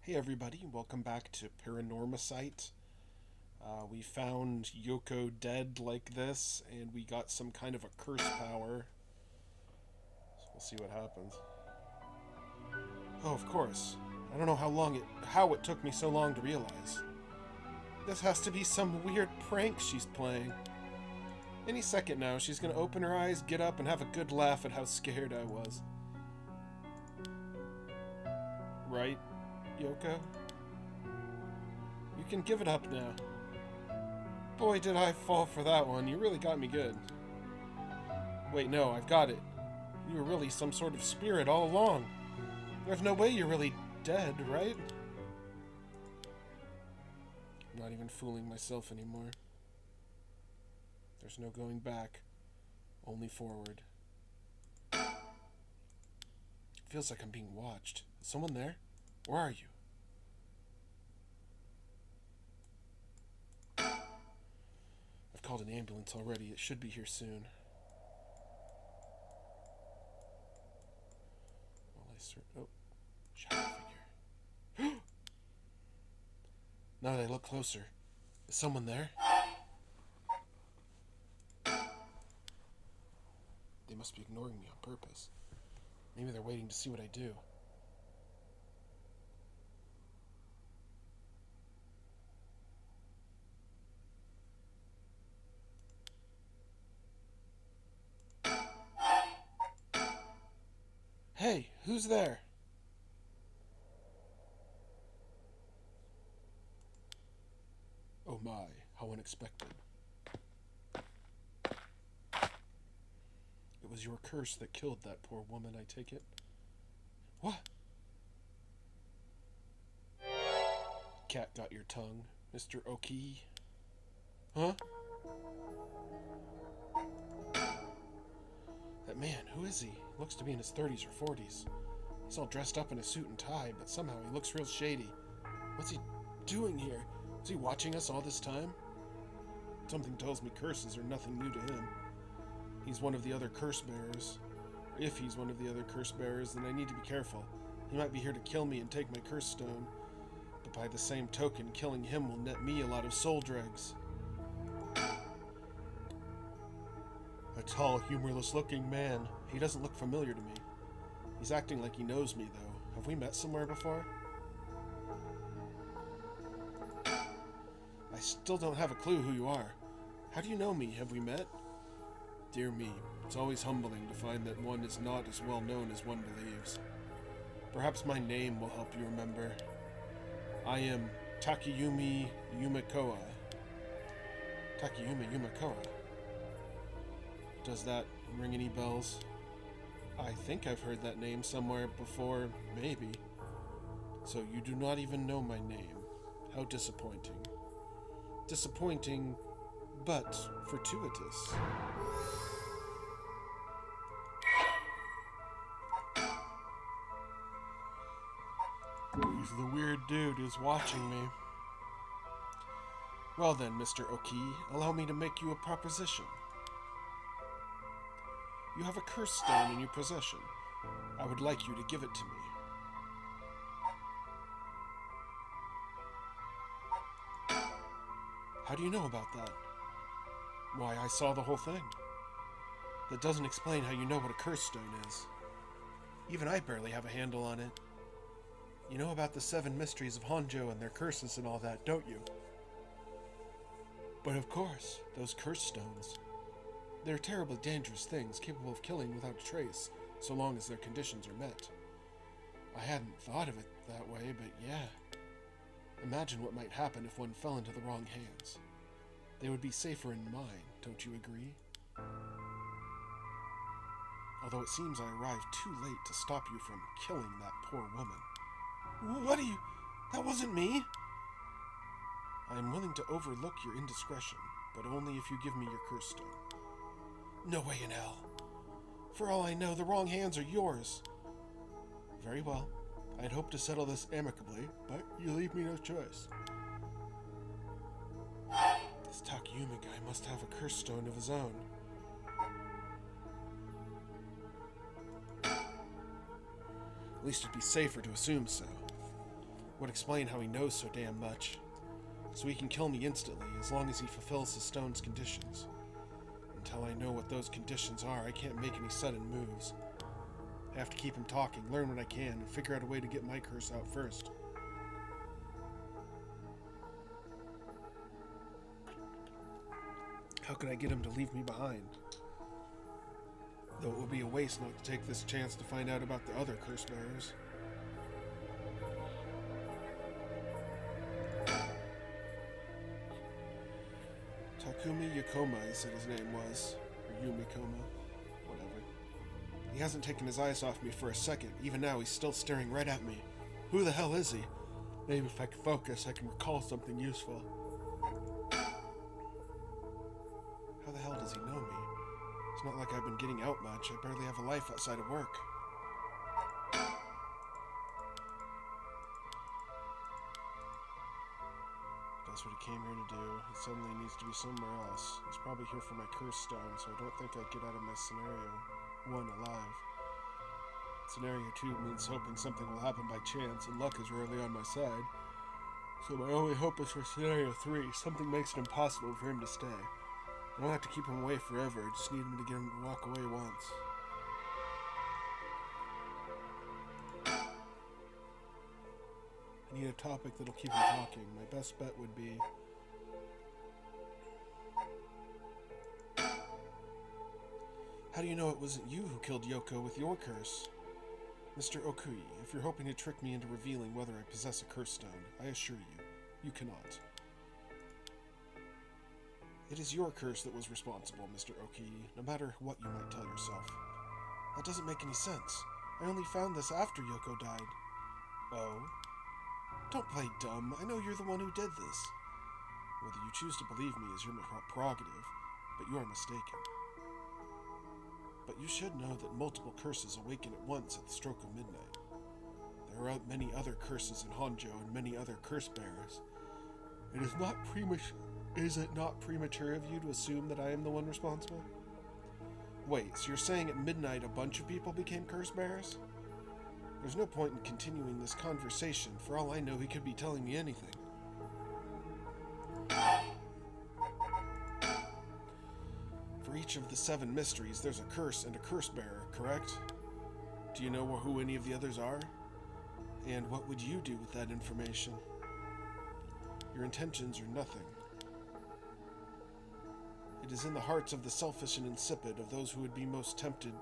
Hey everybody, welcome back to Paranormasight. We found Yoko dead like this, and we got some kind of a curse power. So we'll see what happens. Oh, of course. I don't know how it took me so long to realize. This has to be some weird prank she's playing. Any second now, she's gonna open her eyes, get up, and have a good laugh at how scared I was. Right, Yoko? You can give it up now. Boy, did I fall for that one. You really got me good. Wait, no, I've got it. You were really some sort of spirit all along. There's no way you're really dead, right? I'm not even fooling myself anymore. There's no going back. Only forward. It feels like I'm being watched. Is someone there? Where are you? I've called an ambulance already. It should be here soon. Oh, shadow figure. Now that I look closer, is someone there? They must be ignoring me on purpose. Maybe they're waiting to see what I do. Hey, who's there? Oh my, how unexpected. It was your curse that killed that poor woman, I take it? What? Cat got your tongue, Mr. Oki. Huh? That man, who is he? Looks to be in his 30s or 40s. He's all dressed up in a suit and tie, but somehow he looks real shady. What's he doing here? Is he watching us all this time? Something tells me curses are nothing new to him. He's one of the other curse bearers. Or if he's one of the other curse bearers, then I need to be careful. He might be here to kill me and take my curse stone. But by the same token, killing him will net me a lot of soul dregs. A tall, humorless-looking man. He doesn't look familiar to me. He's acting like he knows me, though. Have we met somewhere before? I still don't have a clue who you are. How do you know me? Have we met? Dear me, it's always humbling to find that one is not as well known as one believes. Perhaps my name will help you remember. I am Takayumi Yumekoa. Takayumi Yumekoa. Does that ring any bells? I think I've heard that name somewhere before, maybe. So you do not even know my name. How disappointing. Disappointing, but fortuitous. He's the weird dude who's watching me. Well then, Mr. Oki, allow me to make you a proposition. You have a curse stone in your possession. I would like you to give it to me. How do you know about that? Why, I saw the whole thing. That doesn't explain how you know what a curse stone is. Even I barely have a handle on it. You know about the 7 mysteries of Honjo and their curses and all that, don't you? But of course, those curse stones. They're terribly dangerous things, capable of killing without a trace, so long as their conditions are met. I hadn't thought of it that way, but yeah. Imagine what might happen if one fell into the wrong hands. They would be safer in mine, don't you agree? Although it seems I arrived too late to stop you from killing that poor woman. What are you... That wasn't me! I am willing to overlook your indiscretion, but only if you give me your curse stone. No way in hell. For all I know, the wrong hands are yours. Very well. I'd hoped to settle this amicably, but you leave me no choice. This Takayumi guy must have a curse stone of his own. At least it'd be safer to assume so. would explain how he knows so damn much. So he can kill me instantly, as long as he fulfills his stone's conditions. Until I know what those conditions are, I can't make any sudden moves. I have to keep him talking, learn what I can, and figure out a way to get my curse out first. How can I get him to leave me behind? Though it would be a waste not to take this chance to find out about the other curse bearers. Takumi Yukoma, he said his name was. Or Yumikoma. Whatever. He hasn't taken his eyes off me for a second. Even now, he's still staring right at me. Who the hell is he? Maybe if I can focus, I can recall something useful. How the hell does he know me? It's not like I've been getting out much. I barely have a life outside of work. That's what he came here to do. He suddenly needs to be somewhere else. He's probably here for my curse stone, so I don't think I'd get out of my scenario 1 alive. Scenario 2 means hoping something will happen by chance, and luck is rarely on my side. So my only hope is for scenario 3. Something makes it impossible for him to stay. I don't have to keep him away forever, I just need him to get him to walk away once. I need a topic that'll keep him talking. My best bet would be... How do you know it wasn't you who killed Yoko with your curse? Mr. Okuyi, if you're hoping to trick me into revealing whether I possess a curse stone, I assure you, you cannot. It is your curse that was responsible, Mr. Okuyi, no matter what you might tell yourself. That doesn't make any sense. I only found this after Yoko died. Oh? Don't play dumb. I know you're the one who did this. Whether you choose to believe me is your prerogative, but you are mistaken. But you should know that multiple curses awaken at once at the stroke of midnight. There are many other curses in Honjo and many other curse bearers. Is it not premature of you to assume that I am the one responsible? Wait, so you're saying at midnight a bunch of people became curse bearers? There's no point in continuing this conversation. For all I know, he could be telling me anything. For each of the 7 mysteries, there's a curse and a curse bearer, correct? Do you know who any of the others are? And what would you do with that information? Your intentions are nothing. It is in the hearts of the selfish and insipid, of those who would be most tempted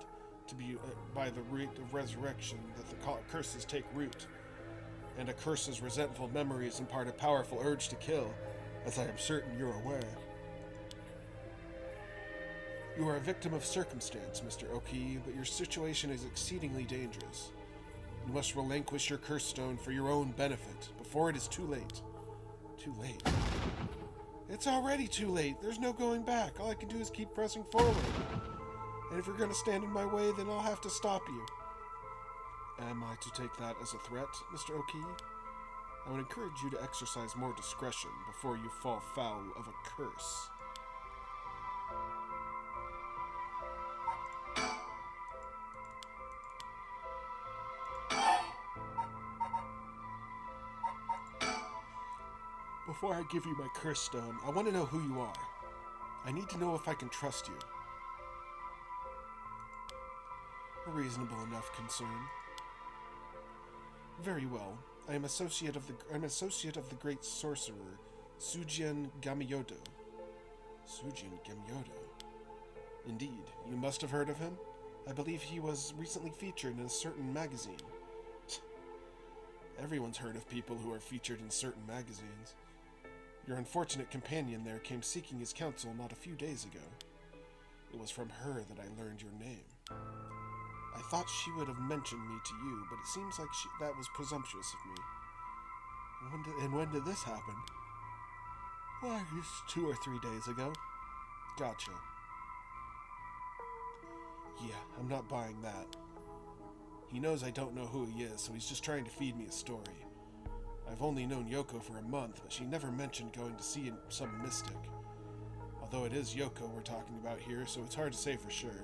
to be by the rite of resurrection, that the curses take root, and a curse's resentful memories impart a powerful urge to kill, as I am certain you're aware. You are a victim of circumstance, Mr. Okuyi, but your situation is exceedingly dangerous. You must relinquish your curse stone for your own benefit, before it is too late. Too late? It's already too late. There's no going back. All I can do is keep pressing forward. And if you're going to stand in my way, then I'll have to stop you. Am I to take that as a threat, Mr. Okuyi? I would encourage you to exercise more discretion before you fall foul of a curse. Before I give you my curse stone, I want to know who you are. I need to know if I can trust you. A reasonable enough concern. Very well. I am associate of the great sorcerer, Sujin Gamiyodo. Sujin Gamiyodo. Indeed, you must have heard of him. I believe he was recently featured in a certain magazine. Everyone's heard of people who are featured in certain magazines. Your unfortunate companion there came seeking his counsel not a few days ago. It was from her that I learned your name. I thought she would have mentioned me to you, but it seems like that was presumptuous of me. And when did this happen? Why, just 2 or 3 days ago. Gotcha. Yeah, I'm not buying that. He knows I don't know who he is, so he's just trying to feed me a story. I've only known Yoko for a month, but she never mentioned going to see some mystic. Although it is Yoko we're talking about here, so it's hard to say for sure.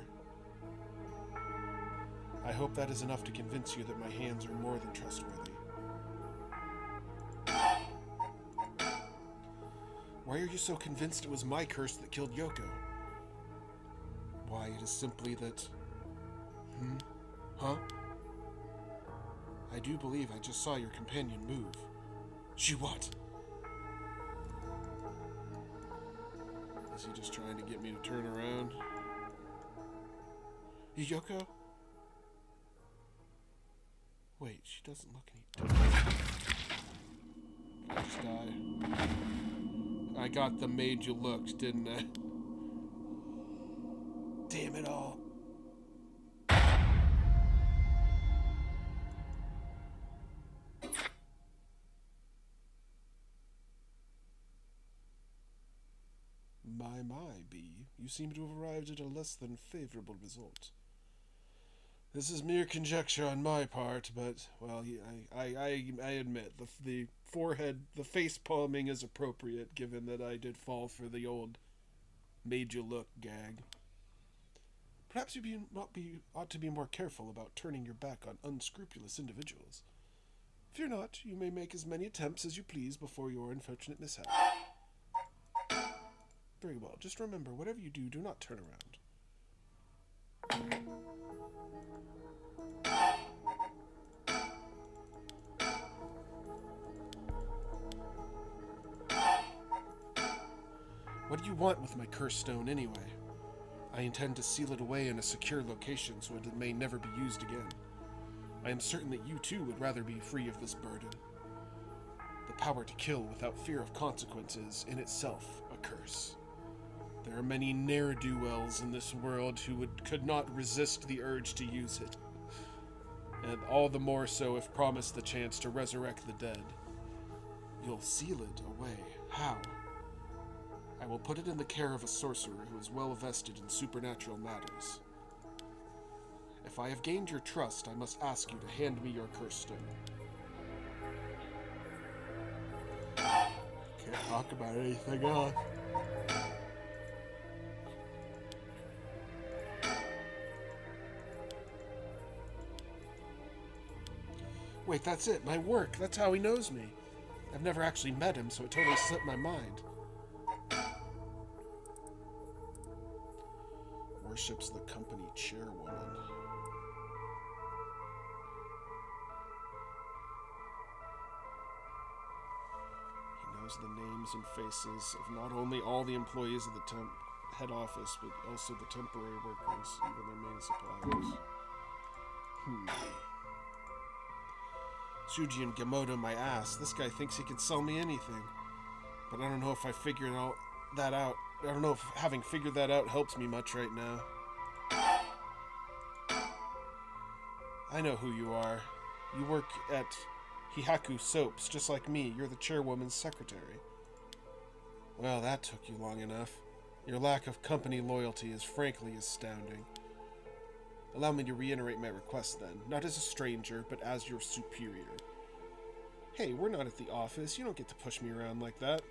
I hope that is enough to convince you that my hands are more than trustworthy. Why are you so convinced it was my curse that killed Yoko? Why, it is simply that... Huh? I do believe I just saw your companion move. She what? Is he just trying to get me to turn around? Yoko? Wait, she doesn't look any different. Just die. I got the made you looked, didn't I? Damn it all. My, Bee. You seem to have arrived at a less than favorable result. This is mere conjecture on my part, but, well, I admit, the forehead, the face palming is appropriate, given that I did fall for the old made you look gag. Perhaps you ought to be more careful about turning your back on unscrupulous individuals. Fear not, you may make as many attempts as you please before your unfortunate mishap. Very well, just remember, whatever you do, do not turn around. What do you want with my curse stone, anyway? I intend to seal it away in a secure location so it may never be used again. I am certain that you, too, would rather be free of this burden. The power to kill without fear of consequences in itself a curse. There are many ne'er-do-wells in this world who could not resist the urge to use it, and all the more so if promised the chance to resurrect the dead. You'll seal it away. How? I will put it in the care of a sorcerer who is well vested in supernatural matters. If I have gained your trust, I must ask you to hand me your curse stone. Can't talk about anything else. Wait, that's it. My work. That's how he knows me. I've never actually met him, so it totally slipped my mind. Worships the company chairwoman. He knows the names and faces of not only all the employees of the head office, but also the temporary workers, even their main suppliers. Shuji and Gamoto my ass. This guy thinks he can sell me anything. But I don't know if I figured all that out. I don't know if having figured that out helps me much right now. I know who you are. You work at Hihaku Soaps, just like me. You're the chairwoman's secretary. Well, that took you long enough. Your lack of company loyalty is frankly astounding. Allow me to reiterate my request then, not as a stranger, but as your superior. Hey, we're not at the office. You don't get to push me around like that.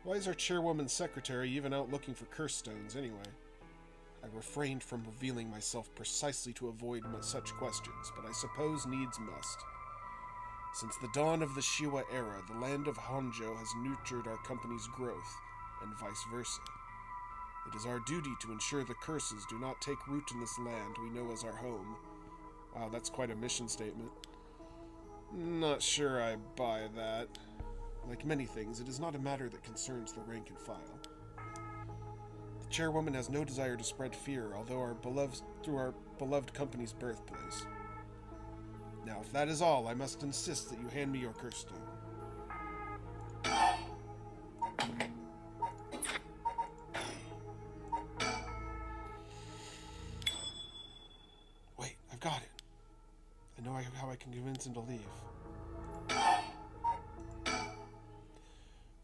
Why is our chairwoman's secretary even out looking for curse stones, anyway? I refrained from revealing myself precisely to avoid such questions, but I suppose needs must. Since the dawn of the Shiwa era, the land of Honjo has nurtured our company's growth, and vice versa. It is our duty to ensure the curses do not take root in this land we know as our home. Wow, that's quite a mission statement. Not sure I buy that. Like many things, it is not a matter that concerns the rank and file. The chairwoman has no desire to spread fear, although through our beloved company's birthplace. Now, if that is all, I must insist that you hand me your curse stone. Wait, I've got it. I know how I can convince him to leave.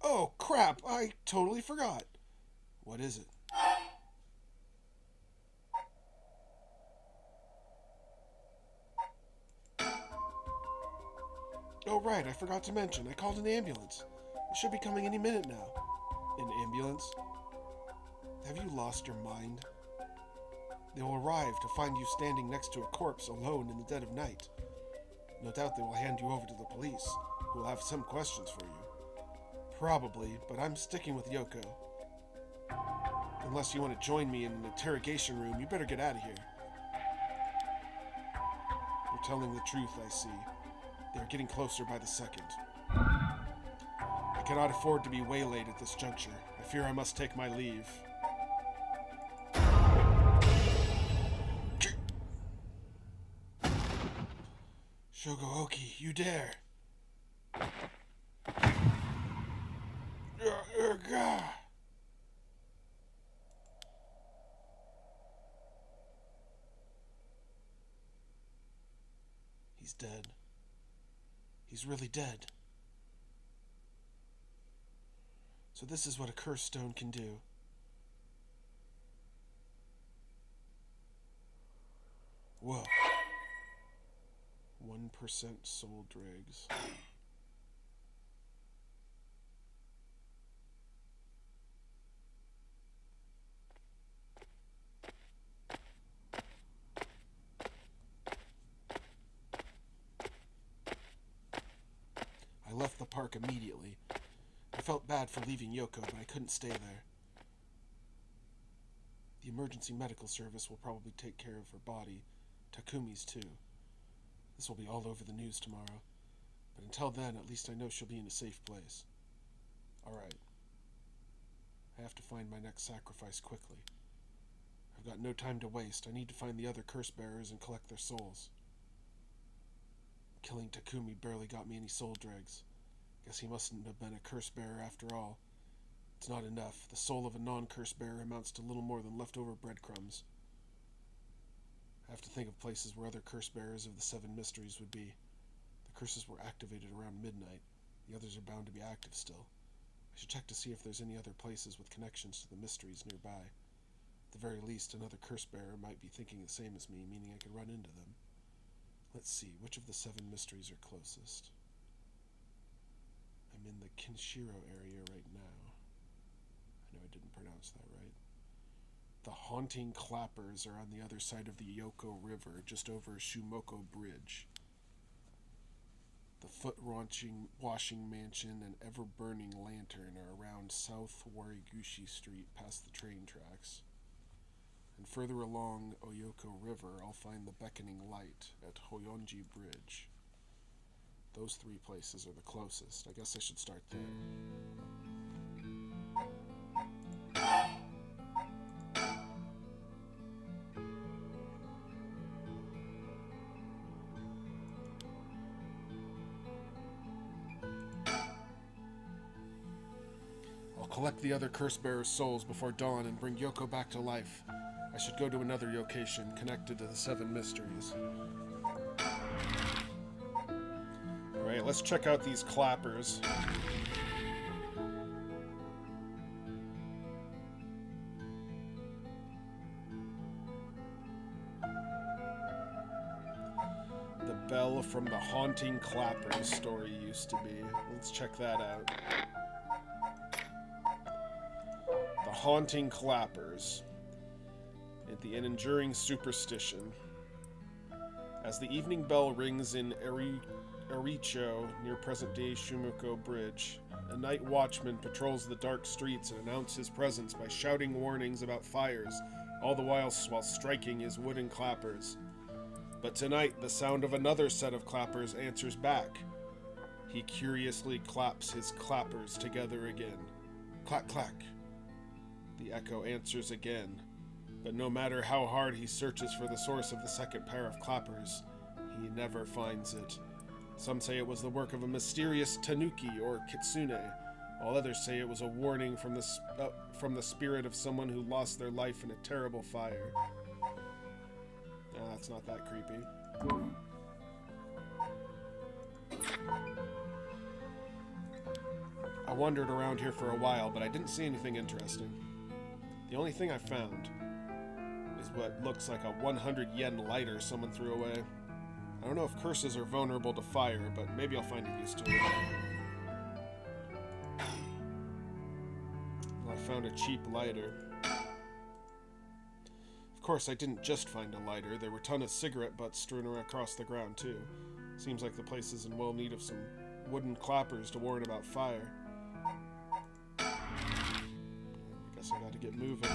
Oh, crap! I totally forgot. What is it? Oh, right, I forgot to mention. I called an ambulance. It should be coming any minute now. An ambulance? Have you lost your mind? They will arrive to find you standing next to a corpse alone in the dead of night. No doubt they will hand you over to the police, who will have some questions for you. Probably, but I'm sticking with Yoko. Unless you want to join me in an interrogation room, you better get out of here. You're telling the truth, I see. They're getting closer by the second. I cannot afford to be waylaid at this juncture. I fear I must take my leave. Shogooki, you dare! He's dead. He's really dead. So this is what a cursed stone can do. Whoa. 1% soul dregs. I left the park immediately. I felt bad for leaving Yoko, but I couldn't stay there. The emergency medical service will probably take care of her body. Takumi's too. This will be all over the news tomorrow. But until then, at least I know she'll be in a safe place. Alright. I have to find my next sacrifice quickly. I've got no time to waste. I need to find the other curse bearers and collect their souls. Killing Takumi barely got me any soul dregs. Guess he mustn't have been a curse bearer after all. It's not enough. The soul of a non-curse bearer amounts to little more than leftover breadcrumbs. I have to think of places where other curse bearers of the 7 mysteries would be. The curses were activated around midnight. The others are bound to be active still. I should check to see if there's any other places with connections to the mysteries nearby. At the very least, another curse bearer might be thinking the same as me, meaning I could run into them. Let's see, which of the 7 mysteries are closest? I'm in the Kinshiro area right now. I know I didn't pronounce that right. The Haunting Clappers are on the other side of the Yoko River, just over Shumoko Bridge. The foot-washing mansion and ever-burning lantern are around South Wariguchi Street past the train tracks. And further along Oyoko River, I'll find the Beckoning Light at Hoyonji Bridge. Those 3 places are the closest. I guess I should start there. I'll collect the other curse bearers' souls before dawn and bring Yoko back to life. I should go to another location connected to the 7 mysteries. Alright, let's check out these clappers. The bell from the Haunting Clappers story used to be. Let's check that out. The Haunting Clappers. An enduring superstition. As the evening bell rings in Aricho, near present-day Shumoko Bridge, a night watchman patrols the dark streets and announces his presence by shouting warnings about fires, all the while striking his wooden clappers. But tonight, the sound of another set of clappers answers back. He curiously claps his clappers together again. Clack, clack. The echo answers again. But no matter how hard he searches for the source of the second pair of clappers, he never finds it. Some say it was the work of a mysterious tanuki or kitsune, while others say it was a warning from the spirit of someone who lost their life in a terrible fire. That's not that creepy. I wandered around here for a while, but I didn't see anything interesting. The only thing I found is what looks like a 100 yen lighter someone threw away. I don't know if curses are vulnerable to fire, but maybe I'll find a use to it. Well, I found a cheap lighter. Of course, I didn't just find a lighter. There were a ton of cigarette butts strewn across the ground, too. Seems like the place is in well need of some wooden clappers to warn about fire. Guess I gotta get moving.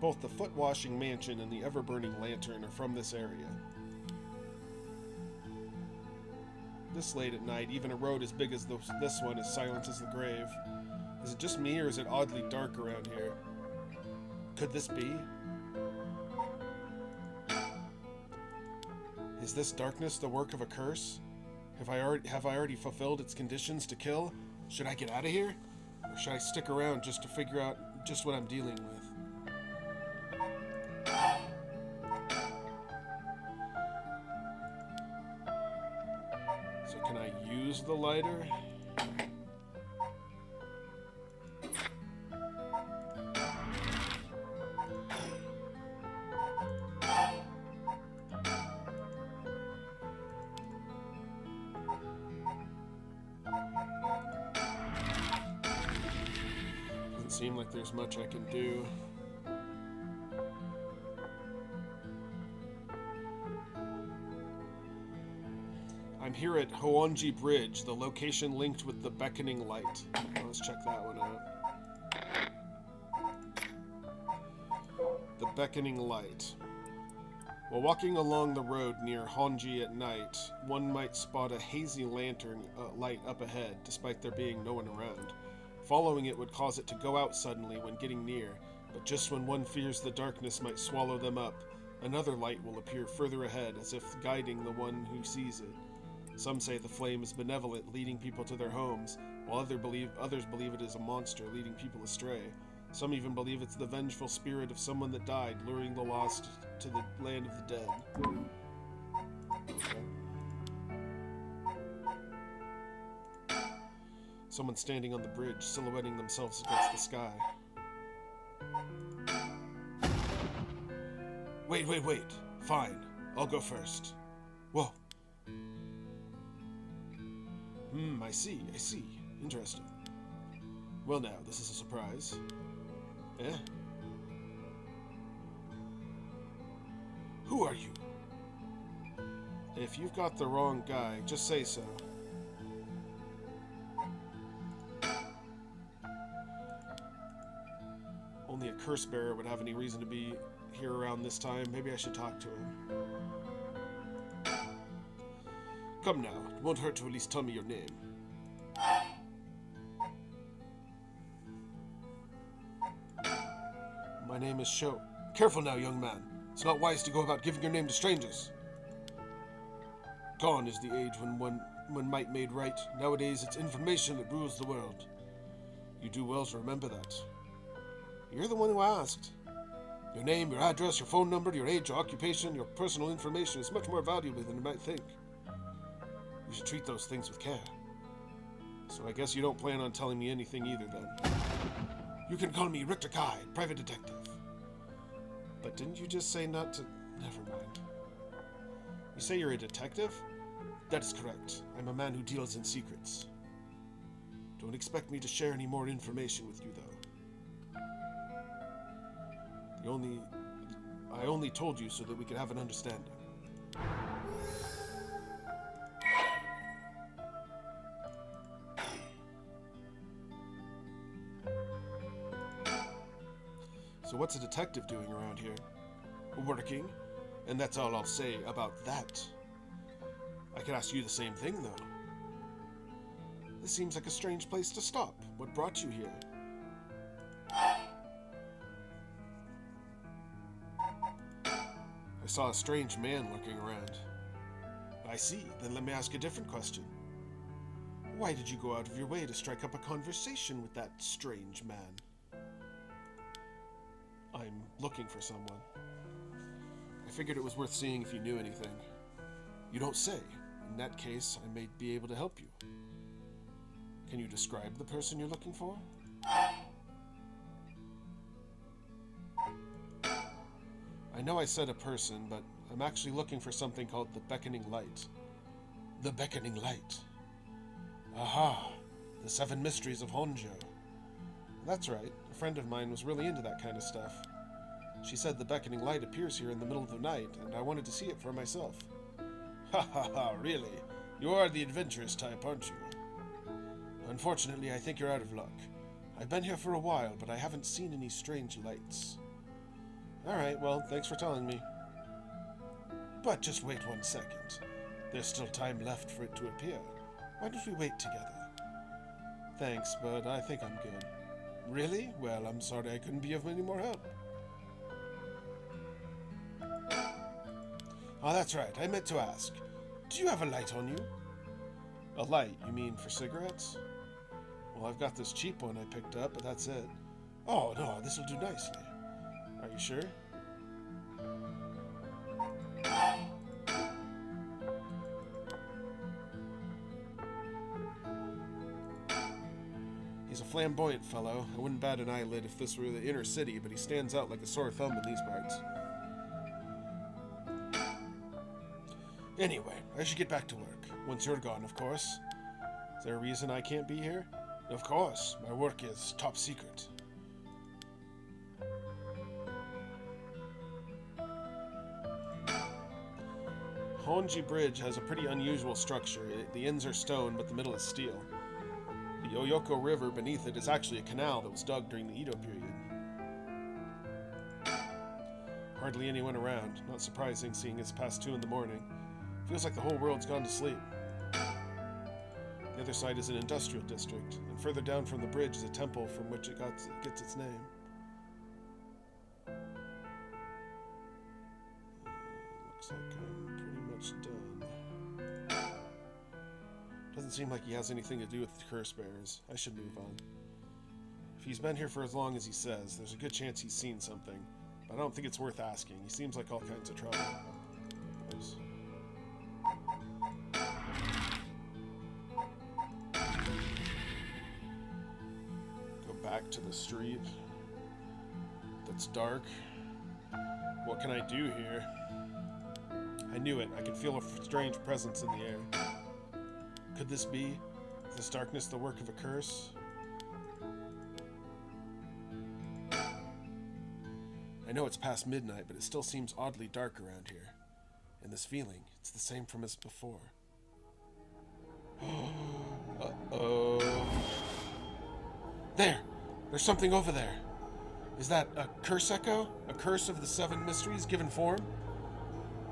Both the foot-washing mansion and the ever-burning lantern are from this area. This late at night, even a road as big as this one is silent as the grave. Is it just me, or is it oddly dark around here? Could this be? Is this darkness the work of a curse? Have I already fulfilled its conditions to kill? Should I get out of here? Or should I stick around just to figure out just what I'm dealing with? So can I use the lighter? Doesn't seem like there's much I can do. I'm here at Hoonji Bridge, the location linked with the beckoning light. Let's check that one out. The beckoning light. While walking along the road near Honji at night, one might spot a hazy lantern light up ahead, despite there being no one around. Following it would cause it to go out suddenly when getting near, but just when one fears the darkness might swallow them up, another light will appear further ahead, as if guiding the one who sees it. Some say the flame is benevolent, leading people to their homes, while others believe it is a monster, leading people astray. Some even believe it's the vengeful spirit of someone that died, luring the lost to the land of the dead. Okay. Someone standing on the bridge, silhouetting themselves against the sky. Wait. Fine. I'll go first. Whoa. I see. Interesting. Well now, this is a surprise. Eh? Who are you? If you've got the wrong guy, just say so. Only a curse bearer would have any reason to be here around this time. Maybe I should talk to him. Come now, it won't hurt to at least tell me your name. My name is Sho. Careful now, young man. It's not wise to go about giving your name to strangers. Gone is the age when might made right. Nowadays, it's information that rules the world. You do well to remember that. You're the one who asked. Your name, your address, your phone number, your age, your occupation, your personal information is much more valuable than you might think. You should treat those things with care. So I guess you don't plan on telling me anything either, then. You can call me Richter Kai, private detective. But didn't you just say not to... Never mind. You say you're a detective? That is correct. I'm a man who deals in secrets. Don't expect me to share any more information with you, though. I only told you so that we could have an understanding. So what's a detective doing around here? Working, and that's all I'll say about that. I could ask you the same thing, though. This seems like a strange place to stop. What brought you here? I saw a strange man looking around. I see. Then let me ask a different question. Why did you go out of your way to strike up a conversation with that strange man? I'm looking for someone. I figured it was worth seeing if you knew anything. You don't say. In that case, I may be able to help you. Can you describe the person you're looking for? I know I said a person, but I'm actually looking for something called the Beckoning Light. The Beckoning Light. Aha! The 7 Mysteries of Honjo. That's right. A friend of mine was really into that kind of stuff. She said the Beckoning Light appears here in the middle of the night, and I wanted to see it for myself. Ha ha ha, really? You are the adventurous type, aren't you? Unfortunately, I think you're out of luck. I've been here for a while, but I haven't seen any strange lights. Alright, well, thanks for telling me. But just wait 1 second. There's still time left for it to appear. Why don't we wait together? Thanks, but I think I'm good. Really? Well, I'm sorry I couldn't be of any more help. Oh, that's right. I meant to ask. Do you have a light on you? A light? You mean for cigarettes? Well, I've got this cheap one I picked up, but that's it. Oh, no, this'll do nicely. Are you sure? He's a flamboyant fellow. I wouldn't bat an eyelid if this were the inner city, but he stands out like a sore thumb in these parts. Anyway, I should get back to work. Once you're gone, of course. Is there a reason I can't be here? Of course. My work is top secret. Honji Bridge has a pretty unusual structure. The ends are stone, but the middle is steel. The Oyoko River beneath it is actually a canal that was dug during the Edo period. Hardly anyone around. Not surprising, seeing it's past 2 in the morning. Feels like the whole world's gone to sleep. The other side is an industrial district, and further down from the bridge is a temple from which it gets its name. Looks like I'm pretty much done. Doesn't seem like he has anything to do with the curse bearers. I should move on. If he's been here for as long as he says, there's a good chance he's seen something. But I don't think it's worth asking. He seems like all kinds of trouble. Oops. Go back to the street. That's dark. What can I do here? I knew it. I could feel a strange presence in the air. Could this be? Is this darkness the work of a curse? I know it's past midnight, but it still seems oddly dark around here. And this feeling, it's the same from as before. Uh-oh. There! There's something over there. Is that a curse echo? A curse of the 7 mysteries given form?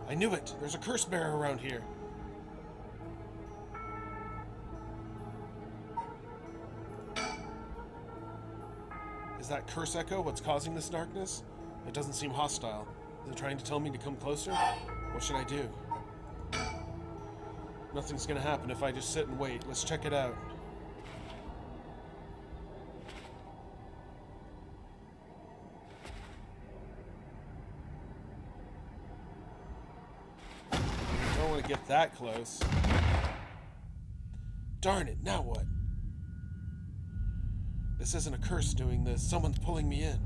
I knew it! There's a curse bearer around here. Is that curse echo what's causing this darkness? It doesn't seem hostile. Is it trying to tell me to come closer? What should I do? Nothing's gonna happen if I just sit and wait. Let's check it out. Don't want to get that close. Darn it, now what? This isn't a curse doing this. Someone's pulling me in.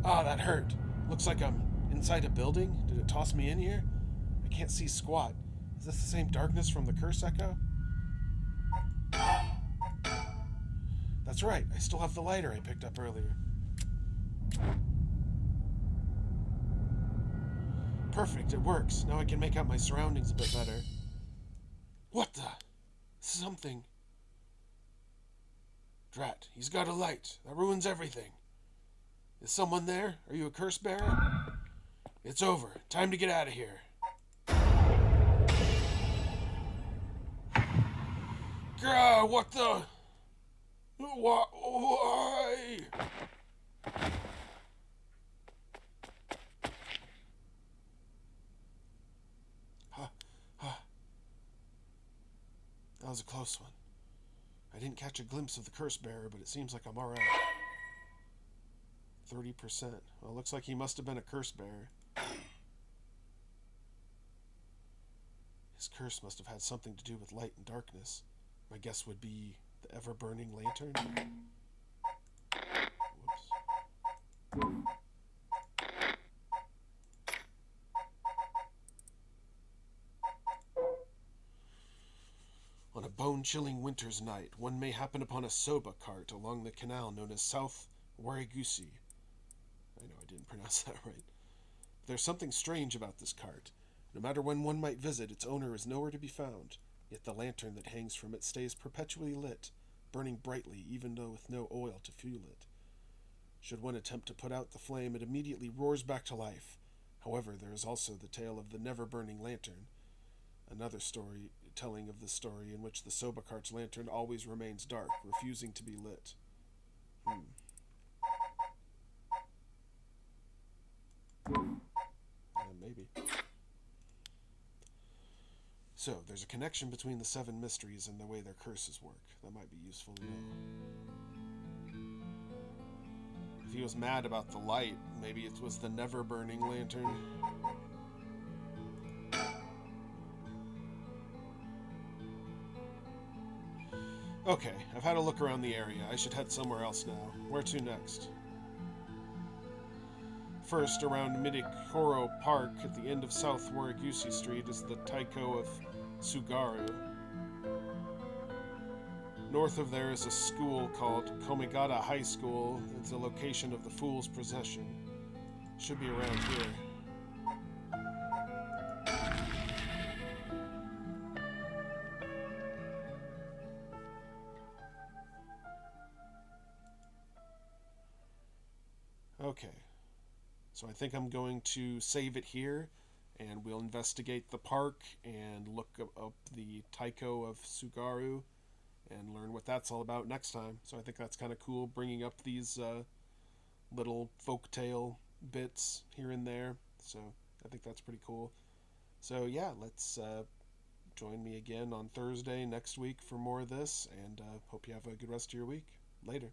Ah, that hurt. Looks like I'm inside a building. Did it toss me in here? I can't see squat. Is this the same darkness from the curse echo? That's right. I still have the lighter I picked up earlier. Perfect. It works. Now I can make out my surroundings a bit better. What the? Something. Drat. He's got a light. That ruins everything. Is someone there? Are you a curse bearer? It's over. Time to get out of here. God, what the? Why? That was a close one. I didn't catch a glimpse of the curse bearer, but it seems like I'm alright. 30%. Well, it looks like he must have been a curse bearer. His curse must have had something to do with light and darkness. My guess would be the ever-burning lantern. Whoops. On a bone-chilling winter's night, one may happen upon a soba cart along the canal known as South Wariguchi. I know I didn't pronounce that right. There's something strange about this cart. No matter when one might visit, its owner is nowhere to be found, yet the lantern that hangs from it stays perpetually lit, burning brightly even though with no oil to fuel it. Should one attempt to put out the flame, it immediately roars back to life. However, there is also the tale of the never-burning lantern, another story telling of the story in which the soba cart's lantern always remains dark, refusing to be lit. Maybe. So, there's a connection between the 7 mysteries and the way their curses work. That might be useful to know. If he was mad about the light, maybe it was the never-burning lantern. Okay, I've had a look around the area. I should head somewhere else now. Where to next? First, around Midikoro Park at the end of South Waraguchi Street is the Taiko of Tsugaru. North of there is a school called Komigata High School. It's the location of the Fool's Procession. Should be around here. Okay. So I think I'm going to save it here, and we'll investigate the park and look up the Taiko of Tsugaru and learn what that's all about next time. So I think that's kind of cool, bringing up these little folktale bits here and there. So I think that's pretty cool. So yeah, let's join me again on Thursday next week for more of this, and hope you have a good rest of your week. Later.